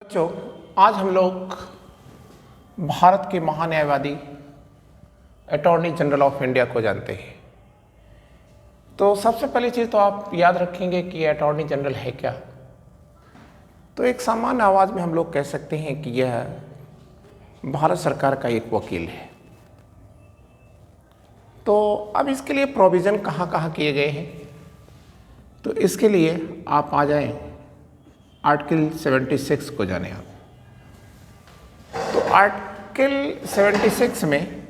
बच्चों, आज हम लोग भारत के महान्यायवादी अटॉर्नी जनरल ऑफ इंडिया को जानते हैं। तो सबसे पहली चीज़ तो आप याद रखेंगे कि अटॉर्नी जनरल है क्या। तो एक सामान्य आवाज़ में हम लोग कह सकते हैं कि यह भारत सरकार का एक वकील है। तो अब इसके लिए प्रोविज़न कहाँ कहाँ किए गए हैं, तो इसके लिए आप आ जाएं आर्टिकल 76 को जाने आप। तो आर्टिकल 76 में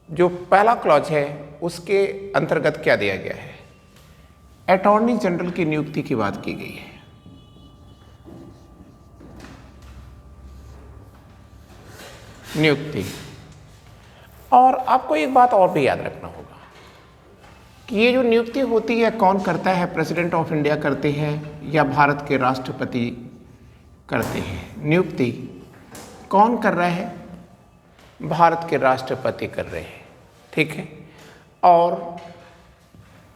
जो पहला क्लॉज है उसके अंतर्गत क्या दिया गया है, अटॉर्नी जनरल की नियुक्ति की बात की गई है। नियुक्ति, और आपको एक बात और भी याद रखना होगा कि ये जो नियुक्ति होती है कौन करता है, प्रेसिडेंट ऑफ इंडिया करते हैं या भारत के राष्ट्रपति करते हैं। नियुक्ति कौन कर रहा है, भारत के राष्ट्रपति कर रहे हैं, ठीक है। और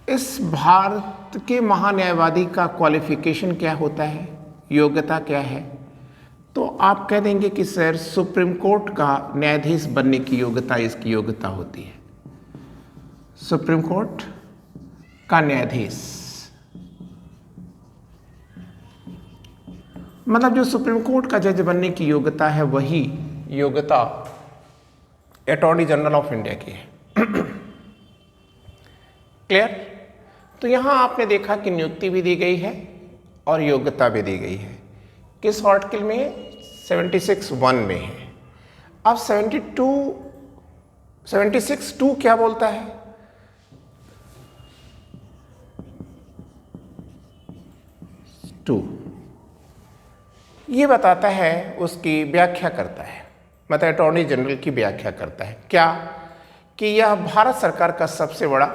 इस भारत के महान्यायवादी का क्वालिफिकेशन क्या होता है, योग्यता क्या है, तो आप कह देंगे कि सर सुप्रीम कोर्ट का न्यायाधीश बनने की योग्यता इसकी योग्यता होती है। सुप्रीम कोर्ट का न्यायाधीश मतलब जो सुप्रीम कोर्ट का जज बनने की योग्यता है, वही योग्यता अटॉर्नी जनरल ऑफ इंडिया की है। क्लियर। तो यहां आपने देखा कि नियुक्ति भी दी गई है और योग्यता भी दी गई है। किस आर्टिकल में, 76(1) में है। अब 76(2) क्या बोलता है, ये बताता है, उसकी व्याख्या करता है, मतलब अटॉर्नी जनरल की व्याख्या करता है क्या, कि यह भारत सरकार का सबसे बड़ा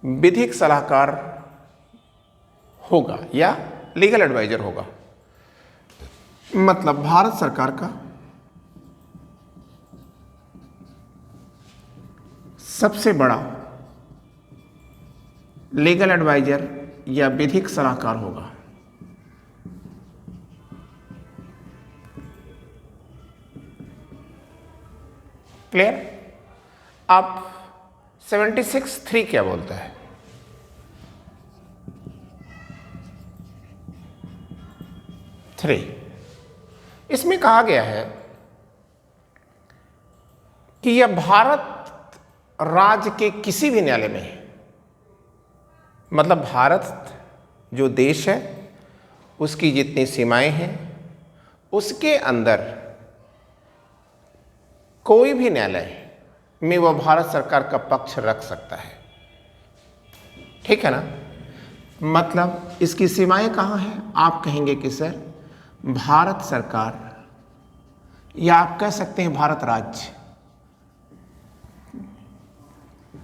विधिक सलाहकार होगा या लीगल एडवाइजर होगा। मतलब भारत सरकार का सबसे बड़ा लीगल एडवाइजर या विधिक सलाहकार होगा। क्लियर। अब 76(3) क्या बोलता है, इसमें कहा गया है कि यह भारत राज्य के किसी भी न्यायालय में, मतलब भारत जो देश है उसकी जितनी सीमाएं हैं उसके अंदर कोई भी न्यायालय में वह भारत सरकार का पक्ष रख सकता है, ठीक है ना। मतलब इसकी सीमाएं कहाँ हैं, आप कहेंगे कि सर भारत सरकार, या आप कह सकते हैं भारत राज्य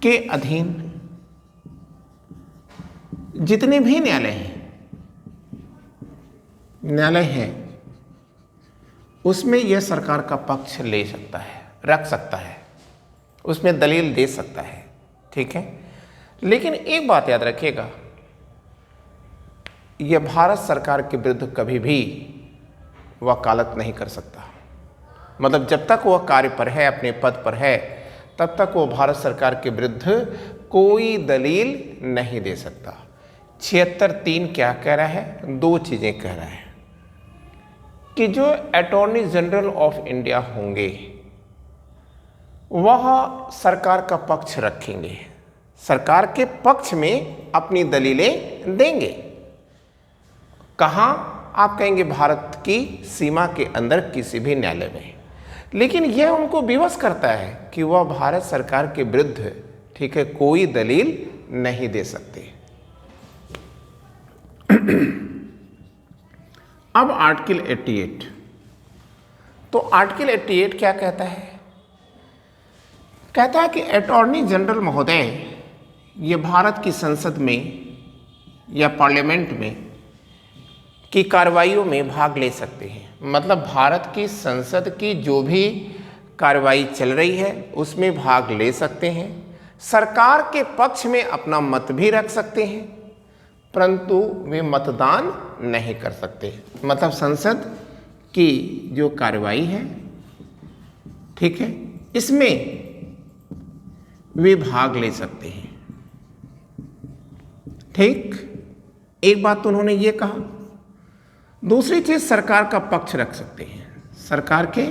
के अधीन जितने भी न्यायालय हैं उसमें यह सरकार का पक्ष ले सकता है, रख सकता है, उसमें दलील दे सकता है, ठीक है। लेकिन एक बात याद रखिएगा, यह भारत सरकार के विरुद्ध कभी भी वकालत नहीं कर सकता। मतलब जब तक वह कार्य पर है, अपने पद पर है, तब तक वो भारत सरकार के विरुद्ध कोई दलील नहीं दे सकता। 76(3) क्या कह रहा है, दो चीजें कह रहा है कि जो अटॉर्नी जनरल ऑफ इंडिया होंगे वह सरकार का पक्ष रखेंगे, सरकार के पक्ष में अपनी दलीलें देंगे। कहाँ, आप कहेंगे भारत की सीमा के अंदर किसी भी न्यायालय में। लेकिन यह उनको विवश करता है कि वह भारत सरकार के विरुद्ध, ठीक है, कोई दलील नहीं दे सकते। अब आर्टिकल 88, तो आर्टिकल 88 क्या कहता है, कहता है कि अटॉर्नी जनरल महोदय ये भारत की संसद में या पार्लियामेंट में की कार्रवाइयों में भाग ले सकते हैं। मतलब भारत की संसद की जो भी कार्रवाई चल रही है उसमें भाग ले सकते हैं, सरकार के पक्ष में अपना मत भी रख सकते हैं, परंतु वे मतदान नहीं कर सकते। मतलब संसद की जो कार्रवाई है, ठीक है, इसमें वे भाग ले सकते हैं। ठीक, एक बात तो उन्होंने ये कहा। दूसरी चीज, सरकार का पक्ष रख सकते हैं, सरकार के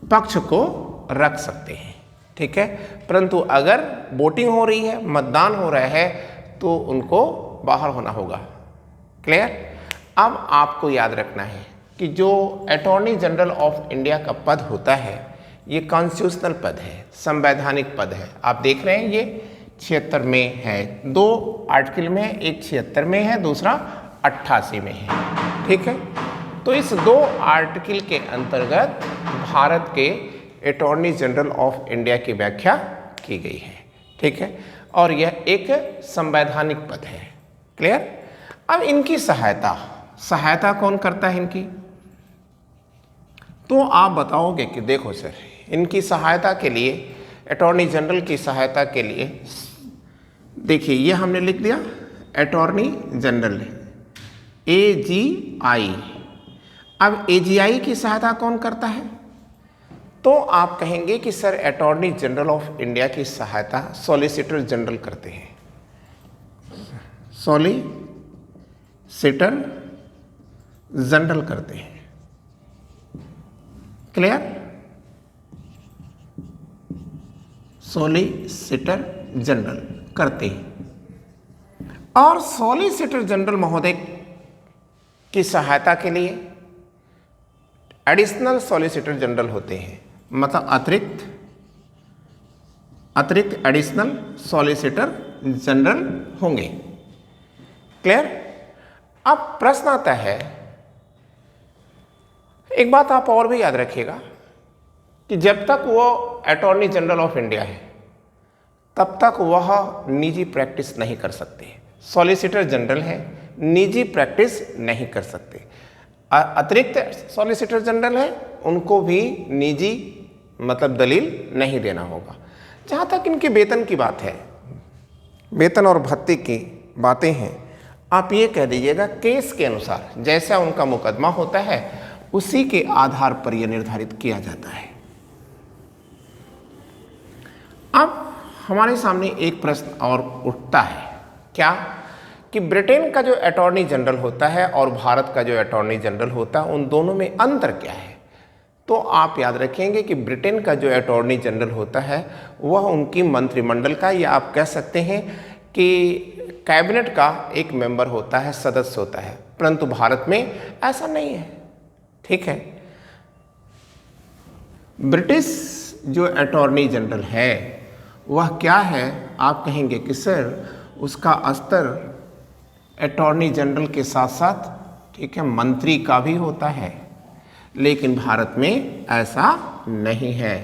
पक्ष को रख सकते हैं, ठीक है। परंतु अगर वोटिंग हो रही है, मतदान हो रहा है, तो उनको बाहर होना होगा। क्लियर। अब आपको याद रखना है कि जो अटॉर्नी जनरल ऑफ इंडिया का पद होता है, ये कॉन्स्टिट्यूशनल पद है, संवैधानिक पद है। आप देख रहे हैं ये 76 में है, 2 आर्टिकल में, एक 76 में है, दूसरा 88 में है, ठीक है। तो इस 2 आर्टिकल के अंतर्गत भारत के अटॉर्नी जनरल ऑफ इंडिया की व्याख्या की गई है, ठीक है, और यह एक संवैधानिक पद है। क्लियर। अब इनकी सहायता कौन करता है इनकी? तो आप बताओगे कि देखो सर, इनकी सहायता के लिए, अटॉर्नी जनरल की सहायता के लिए, देखिए ये हमने लिख दिया अटॉर्नी जनरल AGI। अब AGI की सहायता कौन करता है? तो आप कहेंगे कि sir attorney general of India की सहायता सॉलिसिटर जनरल करते हैं, सॉलिसिटर जनरल करते हैं। क्लियर। सॉलिसिटर जनरल करते हैं। और सॉलिसिटर जनरल महोदय की सहायता के लिए एडिशनल सॉलिसिटर जनरल होते हैं, मतलब अतिरिक्त एडिशनल सॉलिसिटर जनरल होंगे। क्लियर। अब प्रश्न आता है, एक बात आप और भी याद रखिएगा कि जब तक वो अटॉर्नी जनरल ऑफ इंडिया है, तब तक वह निजी प्रैक्टिस नहीं कर सकते। सॉलिसिटर जनरल है, निजी प्रैक्टिस नहीं कर सकते। अतिरिक्त सॉलिसिटर जनरल है, उनको भी निजी मतलब दलील नहीं देना होगा। जहाँ तक इनके वेतन की बात है, वेतन और भत्ते की बातें हैं, आप ये कह दीजिएगा केस के अनुसार, जैसा उनका मुकदमा होता है उसी के आधार पर यह निर्धारित किया जाता है। अब हमारे सामने एक प्रश्न और उठता है, क्या कि ब्रिटेन का जो अटॉर्नी जनरल होता है और भारत का जो अटॉर्नी जनरल होता है, उन दोनों में अंतर क्या है? तो आप याद रखेंगे कि ब्रिटेन का जो अटॉर्नी जनरल होता है वह उनकी मंत्रिमंडल का, या आप कह सकते हैं कि कैबिनेट का एक मेंबर होता है, सदस्य होता है। परंतु भारत में ऐसा नहीं है, ठीक है। ब्रिटिश जो अटॉर्नी जनरल है वह क्या है? आप कहेंगे कि सर उसका स्तर अटॉर्नी जनरल के साथ साथ, ठीक है, मंत्री का भी होता है, लेकिन भारत में ऐसा नहीं है।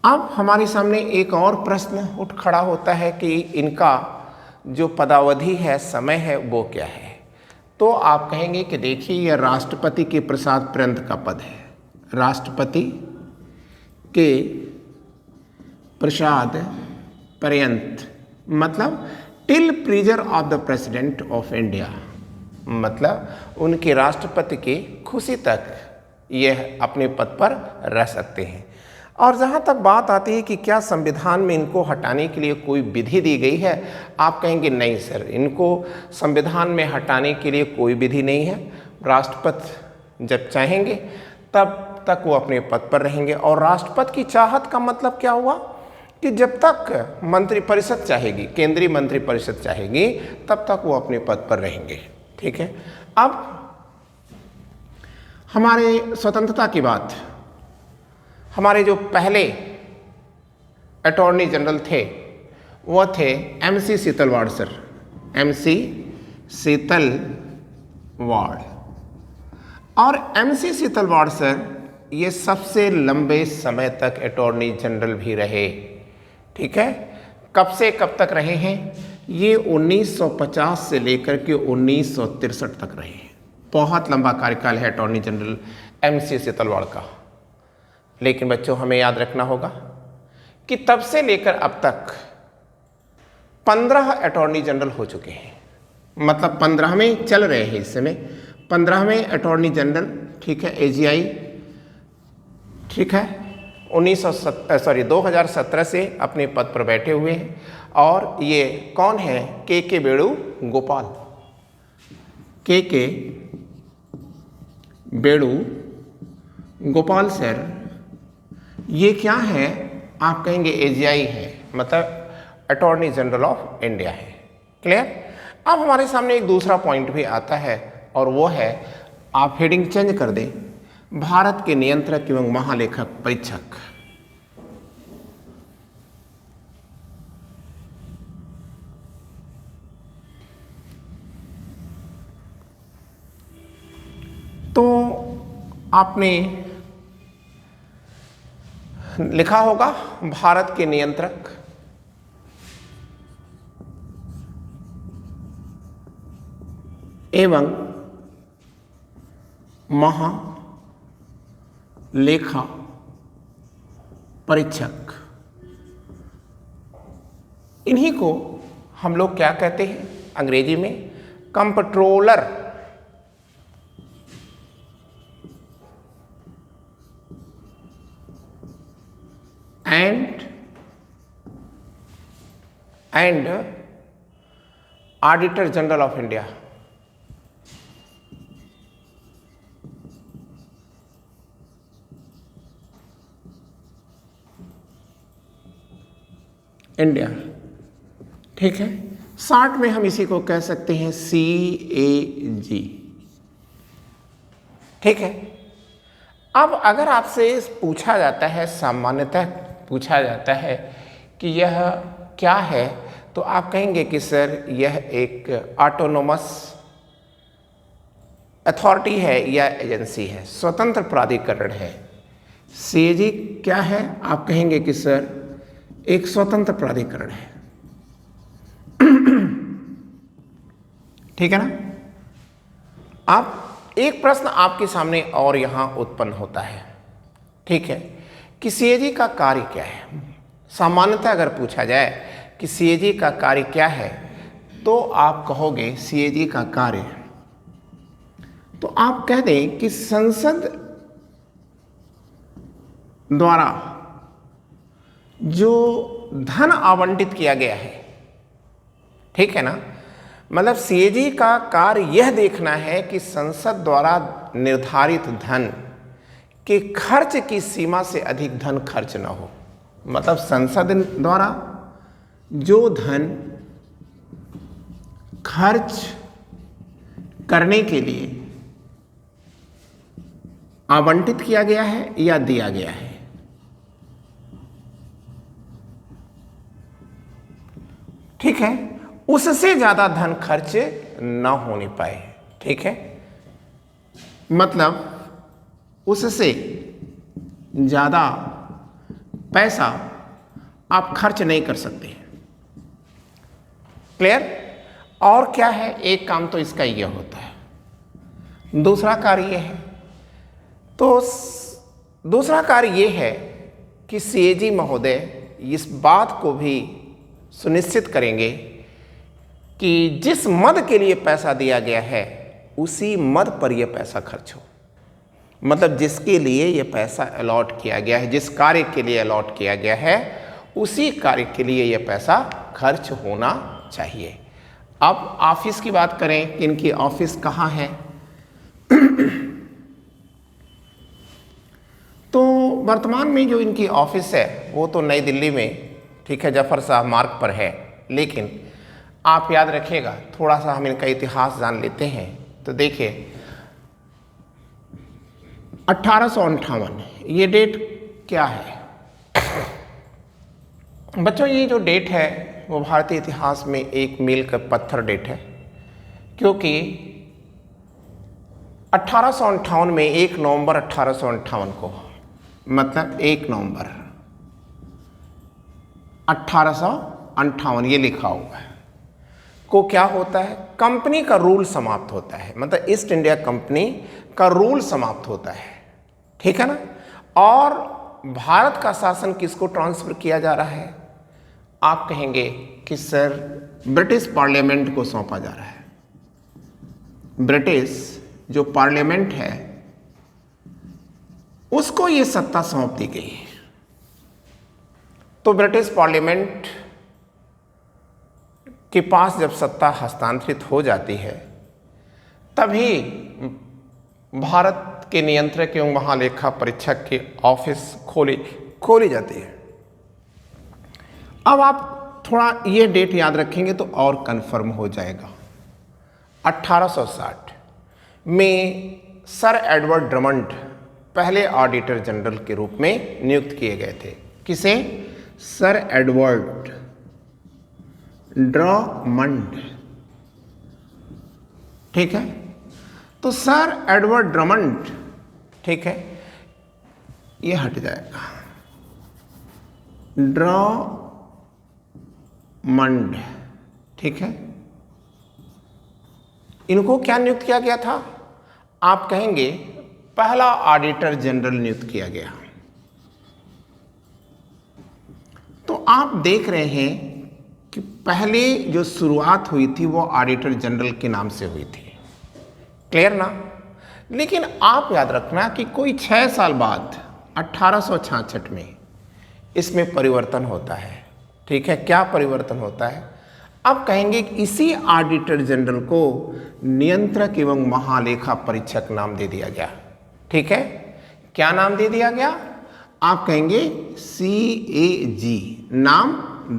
अब हमारे सामने एक और प्रश्न उठ खड़ा होता है कि इनका जो पदावधि है, समय है, वो क्या है? तो आप कहेंगे कि देखिए यह राष्ट्रपति के प्रसाद पर्यंत का पद है, राष्ट्रपति के प्रसाद पर्यंत, मतलब till pleaser of the president of India, मतलब उनके राष्ट्रपति की खुशी तक यह अपने पद पर रह सकते हैं। और जहाँ तक बात आती है कि क्या संविधान में इनको हटाने के लिए कोई विधि दी गई है, आप कहेंगे नहीं सर, इनको संविधान में हटाने के लिए कोई विधि नहीं है। राष्ट्रपति जब चाहेंगे तब तक वो अपने पद पर रहेंगे। और राष्ट्रपति की चाहत का मतलब क्या हुआ कि जब तक मंत्रिपरिषद चाहेगी, केंद्रीय मंत्रिपरिषद चाहेगी, तब तक वो अपने पद पर रहेंगे, ठीक है। अब हमारे स्वतंत्रता की बात, हमारे जो पहले अटॉर्नी जनरल थे वो थे MC Setalvad sir, MC Setalvad. और MC सीतलवाड़ सर ये सबसे लंबे समय तक अटॉर्नी जनरल भी रहे, ठीक है। कब से कब तक रहे हैं? ये 1950 से लेकर के 1963 तक रहे हैं। बहुत लंबा कार्यकाल है अटॉर्नी जनरल MC सीतलवाड़ का। लेकिन बच्चों हमें याद रखना होगा कि तब से लेकर अब तक 15 अटॉर्नी जनरल हो चुके हैं, मतलब 15वें चल रहे हैं इस समय, 15वें अटॉर्नी जनरल, ठीक है, AGI, ठीक है, 2017 से अपने पद पर बैठे हुए हैं। और ये कौन है? के वेणुगोपाल, के वेणुगोपाल सर। ये क्या है? आप कहेंगे AGI है, मतलब अटॉर्नी जनरल ऑफ इंडिया है। क्लियर? अब हमारे सामने एक दूसरा पॉइंट भी आता है और वो है, आप हेडिंग चेंज कर दें, भारत के नियंत्रक एवं महालेखक परीक्षक। तो आपने लिखा होगा भारत के नियंत्रक एवं महालेखा परीक्षक। इन्हीं को हम लोग क्या कहते हैं अंग्रेजी में? Comptroller. And auditor general of India. India, ठीक है। शॉर्ट में हम इसी को कह सकते हैं CAG, ठीक है। अब अगर आपसे पूछा जाता है, सामान्यतः पूछा जाता है कि यह क्या है, तो आप कहेंगे कि सर यह एक ऑटोनोमस अथॉरिटी है या एजेंसी है, स्वतंत्र प्राधिकरण है। CAG क्या है? आप कहेंगे कि सर एक स्वतंत्र प्राधिकरण है, ठीक है ना। अब एक प्रश्न आपके सामने और यहां उत्पन्न होता है, ठीक है, कि CAG का कार्य क्या है। सामान्यतः अगर पूछा जाए कि CAG का कार्य क्या है, तो आप कहोगे CAG का कार्य, तो आप कह दें कि संसद द्वारा जो धन आवंटित किया गया है, ठीक है ना, मतलब CAG का कार्य यह देखना है कि संसद द्वारा निर्धारित धन के खर्च की सीमा से अधिक धन खर्च न हो। मतलब संसद द्वारा जो धन खर्च करने के लिए आवंटित किया गया है या दिया गया है, ठीक है, उससे ज्यादा धन खर्च न होने पाए, ठीक है। मतलब उससे ज्यादा पैसा आप खर्च नहीं कर सकते। क्लियर? और क्या है? एक काम तो इसका यह होता है, दूसरा कार्य यह है। तो दूसरा कार्य यह है कि CAG महोदय इस बात को भी सुनिश्चित करेंगे कि जिस मद के लिए पैसा दिया गया है उसी मद पर यह पैसा खर्च हो। मतलब जिसके लिए यह पैसा अलॉट किया गया है, जिस कार्य के लिए अलॉट किया गया है, उसी कार्य के लिए यह पैसा खर्च होना चाहिए। अब ऑफिस की बात करें, इनकी ऑफिस कहाँ है? तो वर्तमान में जो इनकी ऑफिस है वो तो नई दिल्ली में, ठीक है, जफर साहब मार्ग पर है। लेकिन आप याद रखिएगा, थोड़ा सा हम इनका इतिहास जान लेते हैं। तो देखिए 1858 ये डेट क्या है बच्चों? ये जो डेट है वो भारतीय इतिहास में एक मील का पत्थर डेट है, क्योंकि 1858 में 1 नवंबर 1858 को, मतलब 1 नवंबर 1858 ये लिखा हुआ है, को क्या होता है? कंपनी का रूल समाप्त होता है। मतलब ईस्ट इंडिया कंपनी का रूल समाप्त होता है, ठीक है ना। और भारत का शासन किसको ट्रांसफर किया जा रहा है? आप कहेंगे कि सर ब्रिटिश पार्लियामेंट को सौंपा जा रहा है। ब्रिटिश जो पार्लियामेंट है उसको ये सत्ता सौंप दी गई है। तो ब्रिटिश पार्लियामेंट के पास जब सत्ता हस्तांतरित हो जाती है तभी भारत के नियंत्रक एवं महालेखा परीक्षक के ऑफिस खोली जाती है। अब आप थोड़ा ये डेट याद रखेंगे तो और कंफर्म हो जाएगा। 1860 में सर एडवर्ड ड्रमंड पहले ऑडिटर जनरल के रूप में नियुक्त किए गए थे। किसे? Sir Edward Drummond. ठीक है, तो सर एडवर्ड ड्रमंड, ठीक है, ये हट जाएगा, ड्रमंड, ठीक है। इनको क्या नियुक्त किया गया था? आप कहेंगे पहला ऑडिटर जनरल नियुक्त किया गया। तो आप देख रहे हैं कि पहले जो शुरुआत हुई थी वो ऑडिटर जनरल के नाम से हुई थी। क्लियर ना? लेकिन आप याद रखना कि कोई 6 साल बाद 1866 में इसमें परिवर्तन होता है। ठीक है, क्या परिवर्तन होता है? अब कहेंगे कि इसी ऑडिटर जनरल को नियंत्रक एवं महालेखा परीक्षक नाम दे दिया गया। ठीक है, क्या नाम दे दिया गया? आप कहेंगे CAG नाम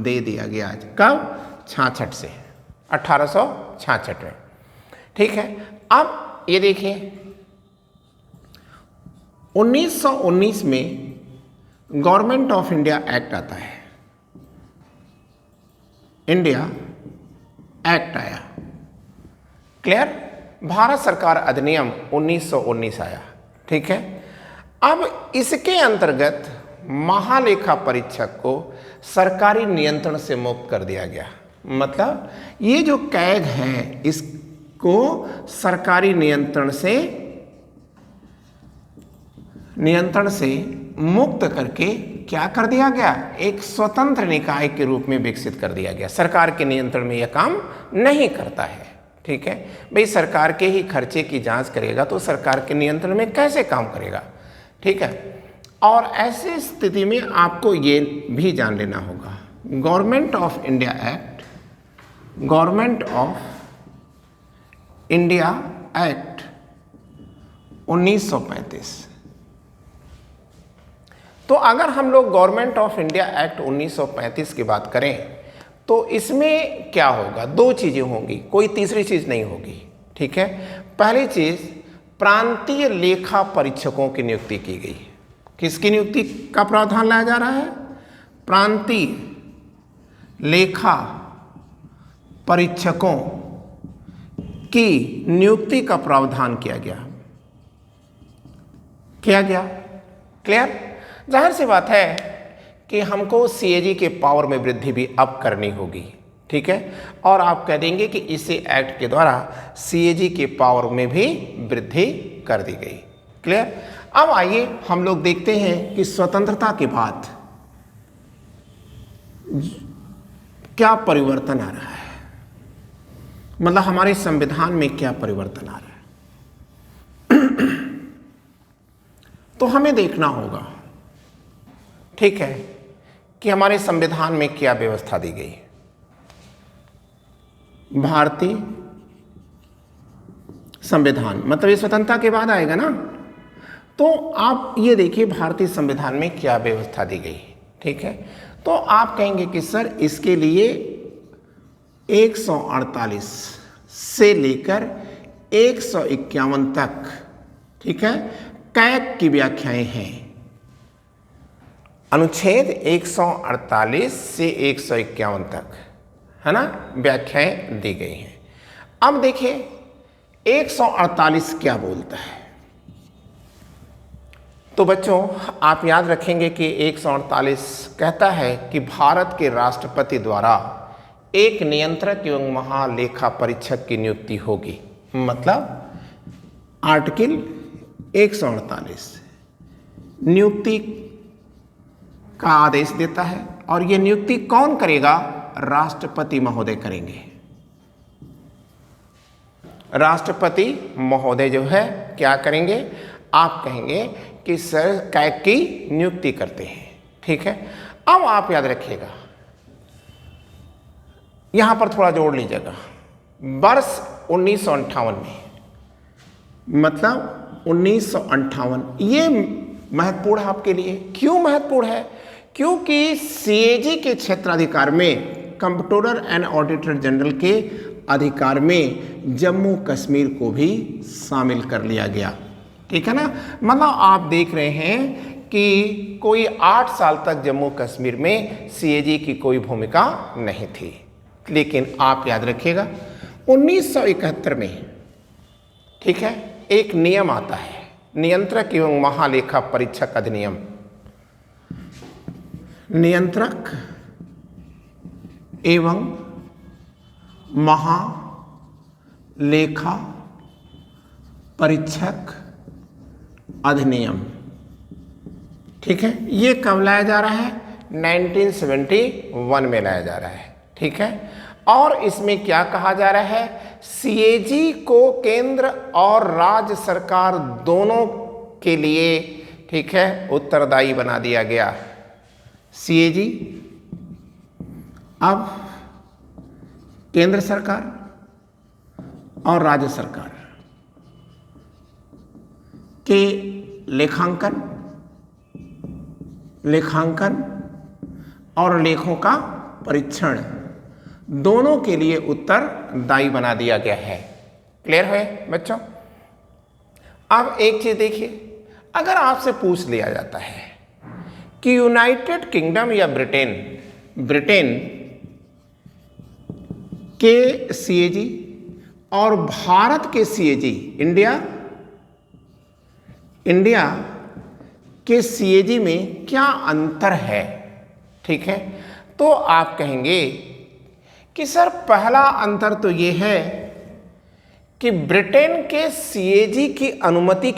दे दिया गया। कब? 66 से, 1866 में। ठीक है, अब ये देखिए 1919 में गवर्नमेंट ऑफ इंडिया एक्ट आता है। इंडिया एक्ट आया। क्लियर? भारत सरकार अधिनियम 1919 आया। ठीक है, अब इसके अंतर्गत महालेखा परीक्षक को सरकारी नियंत्रण से मुक्त कर दिया गया। मतलब ये जो कैग है इसको सरकारी नियंत्रण से मुक्त करके क्या कर दिया गया? एक स्वतंत्र निकाय के रूप में विकसित कर दिया गया। सरकार के नियंत्रण में यह काम नहीं करता है। ठीक है भाई, सरकार के ही खर्चे की जांच करेगा तो सरकार के नियंत्रण में कैसे काम करेगा? ठीक है, और ऐसी स्थिति में आपको ये भी जान लेना होगा, government of India act, government of India act 1935। तो अगर हम लोग गवर्नमेंट ऑफ इंडिया एक्ट 1935 की बात करें तो इसमें क्या होगा? 2 चीज़ें होंगी, कोई तीसरी चीज़ नहीं होगी। ठीक है, पहली चीज़ प्रांतीय लेखा परीक्षकों की नियुक्ति की गई। किसकी नियुक्ति का प्रावधान लाया जा रहा है? प्रांतीय लेखा परीक्षकों की नियुक्ति का प्रावधान किया गया। क्लियर? जाहिर सी बात है कि हमको CAG के पावर में वृद्धि भी अब करनी होगी। ठीक है, और आप कह देंगे कि इसी एक्ट के द्वारा CAG के पावर में भी वृद्धि कर दी गई। क्लियर? अब आइए हम लोग देखते हैं कि स्वतंत्रता के बाद क्या परिवर्तन आ रहा है, मतलब हमारे संविधान में क्या परिवर्तन आ रहा है। तो हमें देखना होगा, ठीक है, कि हमारे संविधान में क्या व्यवस्था दी गई। भारतीय संविधान, मतलब ये स्वतंत्रता के बाद आएगा ना, तो आप ये देखिए भारतीय संविधान में क्या व्यवस्था दी गई। ठीक है, तो आप कहेंगे कि सर इसके लिए 148 से लेकर 151 तक, ठीक है, कैग की व्याख्याएं हैं। अनुच्छेद 148 से 151 तक, है ना, व्याख्याएं दी गई हैं। अब देखिए 148 क्या बोलता है। तो बच्चों आप याद रखेंगे कि 148 कहता है कि भारत के राष्ट्रपति द्वारा एक नियंत्रक एवं महालेखा परीक्षक की नियुक्ति होगी। मतलब आर्टिकल 148 नियुक्ति का आदेश देता है और ये नियुक्ति कौन करेगा? राष्ट्रपति महोदय करेंगे। राष्ट्रपति महोदय जो है क्या करेंगे? आप कहेंगे कि सर कैग की नियुक्ति करते हैं। ठीक है, अब आप याद रखिएगा, यहां पर थोड़ा जोड़ लीजिएगा। वर्ष 1958 में, मतलब 1958, ये महत्वपूर्ण है आपके लिए। क्यों महत्वपूर्ण है? क्योंकि सीएजी के क्षेत्राधिकार में, कंप्ट्रोलर एंड ऑडिटर जनरल के अधिकार में जम्मू कश्मीर को भी शामिल कर लिया गया। ठीक है ना, मतलब आप देख रहे हैं कि कोई 8 साल तक जम्मू कश्मीर में सीएजी की कोई भूमिका नहीं थी। लेकिन आप याद रखिएगा 1971 में, ठीक है, एक नियम आता है, नियंत्रक एवं महालेखा परीक्षक अधिनियम। नियंत्रक एवं महालेखा परीक्षक अधिनियम। ठीक है, ये कब लाया जा रहा है? 1971 में लाया जा रहा है। ठीक है, और इसमें क्या कहा जा रहा है? सीएजी को केंद्र और राज्य सरकार दोनों के लिए, ठीक है, उत्तरदायी बना दिया गया। सीएजी अब केंद्र सरकार और राज्य सरकार के लेखांकन और लेखों का परीक्षण दोनों के लिए उत्तरदायी बना दिया गया है। क्लियर है बच्चों? अब एक चीज देखिए, अगर आपसे पूछ लिया जाता है कि यूनाइटेड किंगडम या ब्रिटेन के सीएजी और भारत के सीएजी, इंडिया के सीएजी में क्या अंतर है? ठीक है, तो आप कहेंगे कि सर पहला अंतर तो ये है कि ब्रिटेन के सीएजी की अनुमति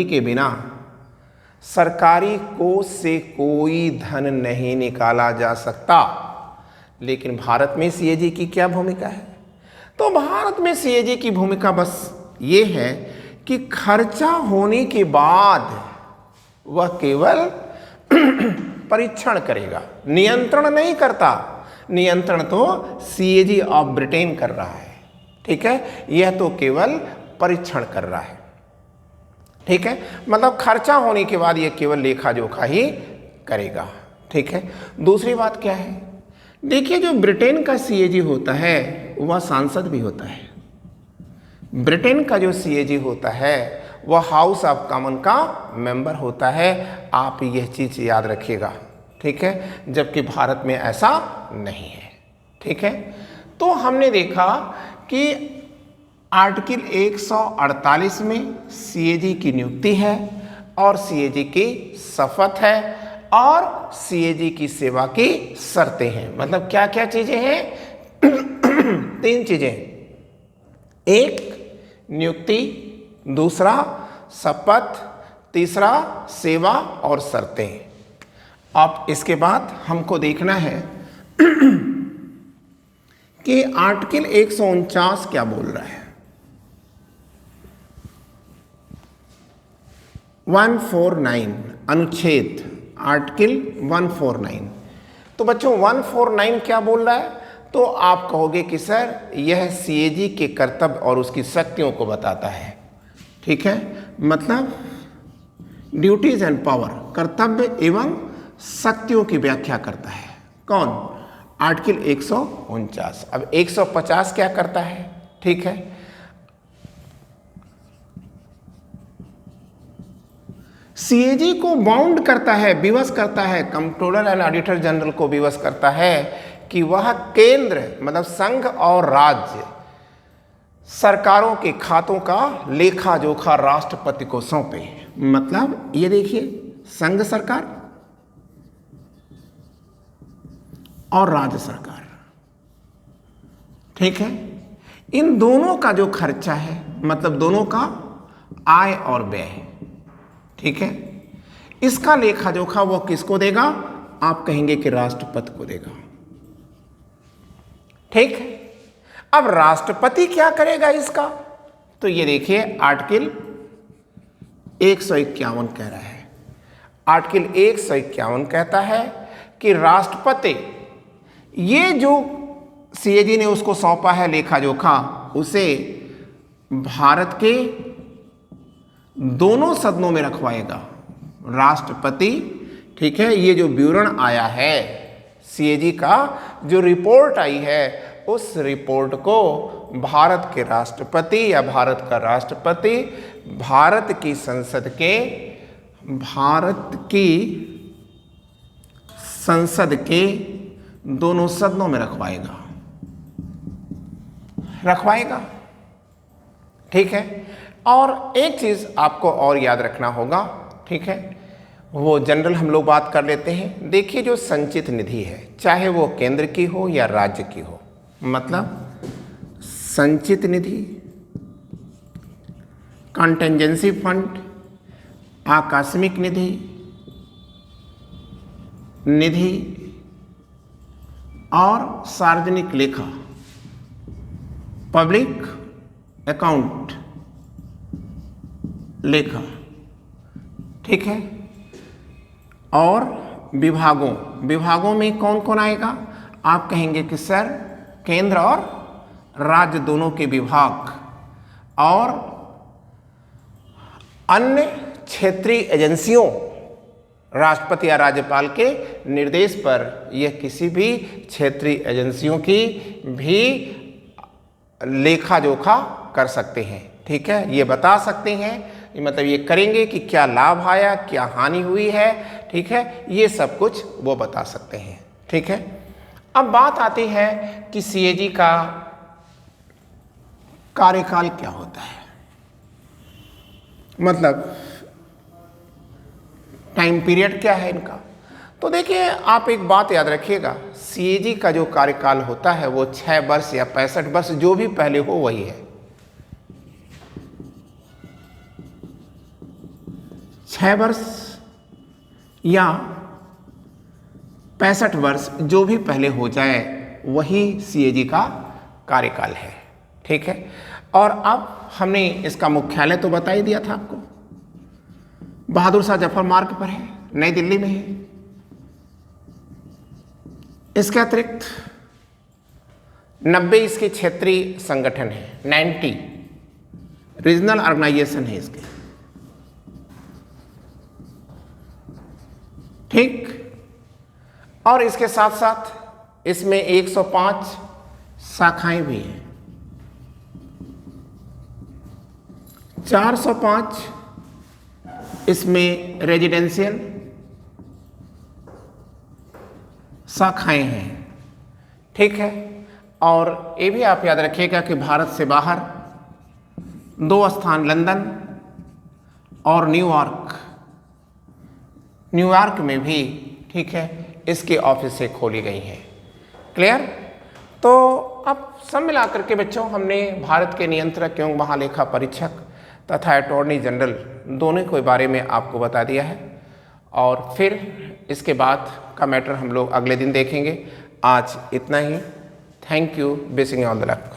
के बिना सरकारी कोष से कोई धन नहीं निकाला जा सकता। लेकिन भारत में सीएजी की क्या भूमिका है? तो भारत में सीएजी की भूमिका बस ये है कि खर्चा होने के बाद वह केवल परीक्षण करेगा, नियंत्रण नहीं करता। नियंत्रण तो सीएजी ऑफ ब्रिटेन कर रहा है। ठीक है, यह तो केवल परीक्षण कर रहा है। ठीक है, मतलब खर्चा होने के बाद यह केवल लेखा जोखा ही करेगा। ठीक है, दूसरी बात क्या है? देखिए, जो ब्रिटेन का सीएजी होता है वह सांसद भी होता है। ब्रिटेन का जो सीएजी होता है वह हाउस ऑफ कॉमन का मेंबर होता है। आप यह चीज याद रखिएगा। ठीक है, जबकि भारत में ऐसा नहीं है। ठीक है, तो हमने देखा कि आर्टिकल 148 में सीएजी की नियुक्ति है और सीएजी की शपथ है और सीएजी की सेवा की शर्तें हैं। मतलब क्या क्या चीजें हैं? 3 चीजें, एक नियुक्ति, दूसरा शपथ, तीसरा सेवा और शर्तें। अब इसके बाद हमको देखना है कि आर्टिकल 149 क्या बोल रहा है। 149 अनुच्छेद, आर्टिकल 149। तो बच्चों 149 क्या बोल रहा है? तो आप कहोगे कि सर यह सीएजी के कर्तव्य और उसकी शक्तियों को बताता है। ठीक है, मतलब ड्यूटीज एंड पावर, कर्तव्य एवं शक्तियों की व्याख्या करता है। कौन? आर्टिकल 149। अब 150 क्या करता है? ठीक है, सीएजी को बाउंड करता है, विवश करता है, कंप्ट्रोलर एंड ऑडिटर जनरल को विवश करता है कि वह केंद्र मतलब संघ और राज्य सरकारों के खातों का लेखा जोखा राष्ट्रपति को सौंपे। मतलब ये देखिए, संघ सरकार और राज्य सरकार, ठीक है, इन दोनों का जो खर्चा है, मतलब दोनों का आय और व्यय, ठीक है। इसका लेखा जोखा वो किसको देगा? आप कहेंगे कि राष्ट्रपति को देगा। ठीक है। अब राष्ट्रपति क्या करेगा इसका? तो ये देखिए आर्टिकल 151 कह रहा है। आर्टिकल 151 कहता है कि राष्ट्रपति ये जो सीएजी ने उसको सौंपा है लेखा जोखा, उसे भारत के दोनों सदनों में रखवाएगा राष्ट्रपति। ठीक है। ये जो विवरण आया है सीएजी का, जो रिपोर्ट आई है, उस रिपोर्ट को भारत के राष्ट्रपति या भारत का राष्ट्रपति भारत की संसद के दोनों सदनों में रखवाएगा। ठीक है। और एक चीज आपको और याद रखना होगा, ठीक है, वो जनरल हम लोग बात कर लेते हैं। देखिए जो संचित निधि है, चाहे वो केंद्र की हो या राज्य की हो, मतलब संचित निधि, कंटेंजेंसी फंड, आकस्मिक निधि और सार्वजनिक लेखा, पब्लिक अकाउंट लेखा, ठीक है। और विभागों में कौन कौन आएगा? आप कहेंगे कि सर केंद्र और राज्य दोनों के विभाग और अन्य क्षेत्रीय एजेंसियों, राष्ट्रपति या राज्यपाल के निर्देश पर यह किसी भी क्षेत्रीय एजेंसियों की भी लेखा जोखा कर सकते हैं। ठीक है। ये बता सकते हैं, मतलब ये करेंगे कि क्या लाभ आया, क्या हानि हुई है। ठीक है। ये सब कुछ वो बता सकते हैं। ठीक है। अब बात आती है कि सीएजी का कार्यकाल क्या होता है, मतलब टाइम पीरियड क्या है इनका। तो देखिए आप एक बात याद रखिएगा, सीएजी का जो कार्यकाल होता है वो 6 वर्ष या 65 वर्ष, जो भी पहले हो वही है। 6 वर्ष या 65 वर्ष, जो भी पहले हो जाए वही सीएजी का कार्यकाल है। ठीक है। और अब हमने इसका मुख्यालय तो बता ही दिया था आपको, बहादुर शाह जफर मार्ग पर है, नई दिल्ली में है। इसके अतिरिक्त 90 इसके क्षेत्रीय संगठन है, 90 रीजनल ऑर्गेनाइजेशन है इसके। ठीक। और इसके साथ साथ इसमें 105 शाखाएं भी हैं। 405 इसमें रेजिडेंशियल शाखाएं हैं। ठीक है। और ये भी आप याद रखिएगा कि भारत से बाहर 2 स्थान, लंदन और न्यूयॉर्क में भी, ठीक है, इसके ऑफिस से खोली गई हैं। क्लियर। तो अब सब मिलाकर के बच्चों हमने भारत के नियंत्रक एवं महालेखा परीक्षक तथा अटॉर्नी जनरल दोनों के बारे में आपको बता दिया है, और फिर इसके बाद का मैटर हम लोग अगले दिन देखेंगे। आज इतना ही। Thank you. Wishing you all the luck.